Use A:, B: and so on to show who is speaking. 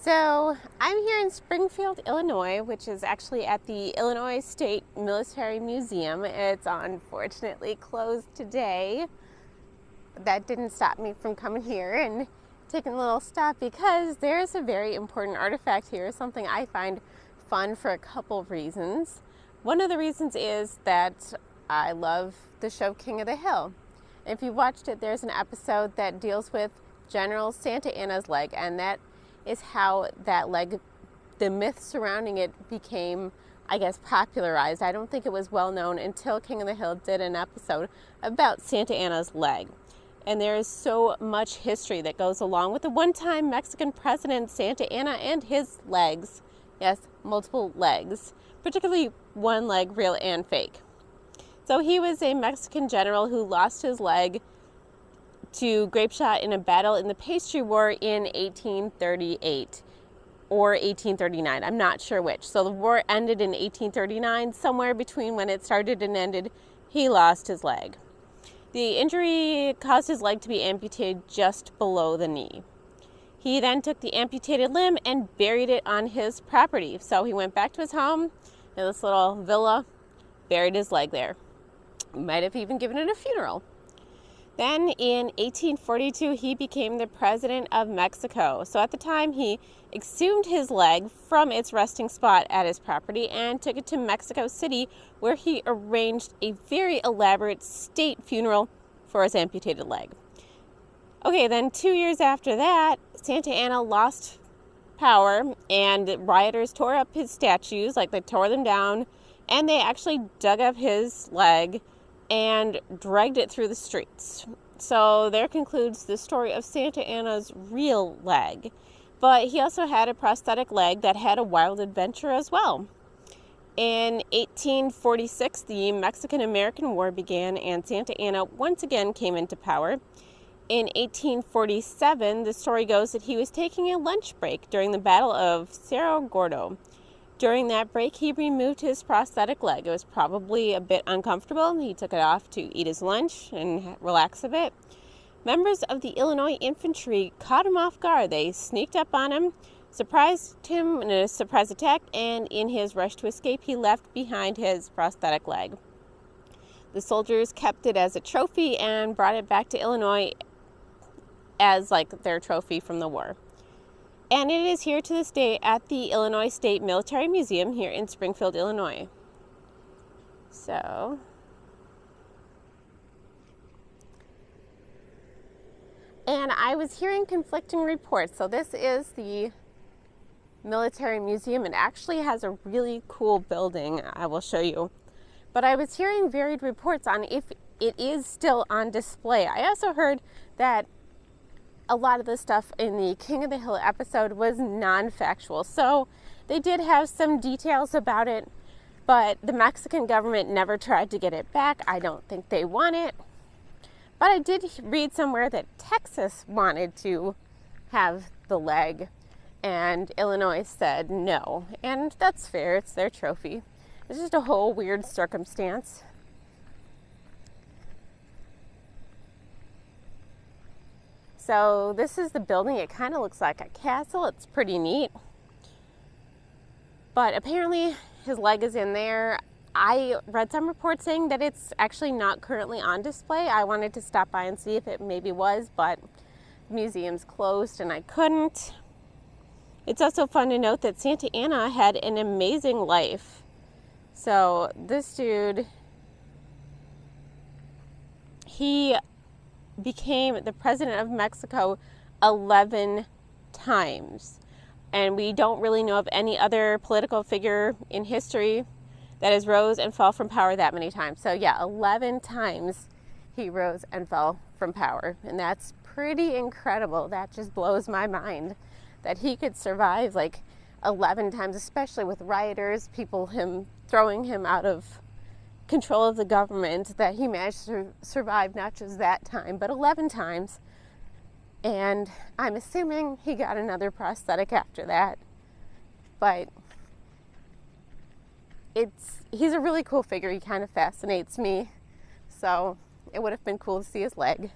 A: So I'm here in Springfield, Illinois, which is actually at the Illinois State Military Museum. It's unfortunately closed today. That didn't stop me from coming here and taking a little stop because there's a very important artifact here, something I find fun for a couple of reasons. One of the reasons is that I love the show King of the Hill. If you watched it, there's an episode that deals with General Santa Anna's leg, and that is how that leg, the myth surrounding it became, I guess, popularized. I don't think it was well known until King of the Hill did an episode about Santa Anna's leg. And there is so much history that goes along with the one-time Mexican president Santa Anna and his legs. Yes, multiple legs, particularly one leg, real and fake. So he was a Mexican general who lost his leg to grape shot in a battle in the Pastry War in 1838 or 1839. I'm not sure which. So the war ended in 1839. Somewhere between when it started and ended, he lost his leg. The injury caused his leg to be amputated just below the knee. He then took the amputated limb and buried it on his property. So he went back to his home in this little villa, buried his leg there. Might have even given it a funeral. Then in 1842, he became the president of Mexico. So at the time, he exhumed his leg from its resting spot at his property and took it to Mexico City, where he arranged a very elaborate state funeral for his amputated leg. Okay, then 2 years after that, Santa Anna lost power, and rioters tore up his statues, like they tore them down, and they actually dug up his leg and dragged it through the streets. So there concludes the story of Santa Anna's real leg. But he also had a prosthetic leg that had a wild adventure as well. In 1846, the Mexican-American War began, and Santa Anna once again came into power. In 1847, the story goes that he was taking a lunch break during the Battle of Cerro Gordo. During that break, he removed his prosthetic leg. It was probably a bit uncomfortable. He took it off to eat his lunch and relax a bit. Members of the Illinois Infantry caught him off guard. They sneaked up on him, surprised him in a surprise attack, and in his rush to escape, he left behind his prosthetic leg. The soldiers kept it as a trophy and brought it back to Illinois as like their trophy from the war. And it is here to this day at the Illinois State Military Museum here in Springfield, Illinois. So, and I was hearing conflicting reports. So this is the Military Museum. It actually has a really cool building. I will show you. But I was hearing varied reports on if it is still on display. I also heard that a lot of the stuff in the King of the Hill episode was non-factual. So they did have some details about it, but the Mexican government never tried to get it back. I don't think they want it. But I did read somewhere that Texas wanted to have the leg, and Illinois said no. And that's fair. It's their trophy. It's just a whole weird circumstance. So this is the building. It kind of looks like a castle. It's pretty neat. But apparently his leg is in there. I read some reports saying that it's actually not currently on display. I wanted to stop by and see if it maybe was, but the museum's closed and I couldn't. It's also fun to note that Santa Anna had an amazing life. So this dude, he became the president of Mexico 11 times. And we don't really know of any other political figure in history that has rose and fell from power that many times. So yeah, 11 times he rose and fell from power. And that's pretty incredible. That just blows my mind that he could survive like 11 times, especially with rioters, people throwing him out of control of the government, that he managed to survive not just that time, but 11 times. And I'm assuming he got another prosthetic after that. But he's a really cool figure. He kind of fascinates me. So it would have been cool to see his leg.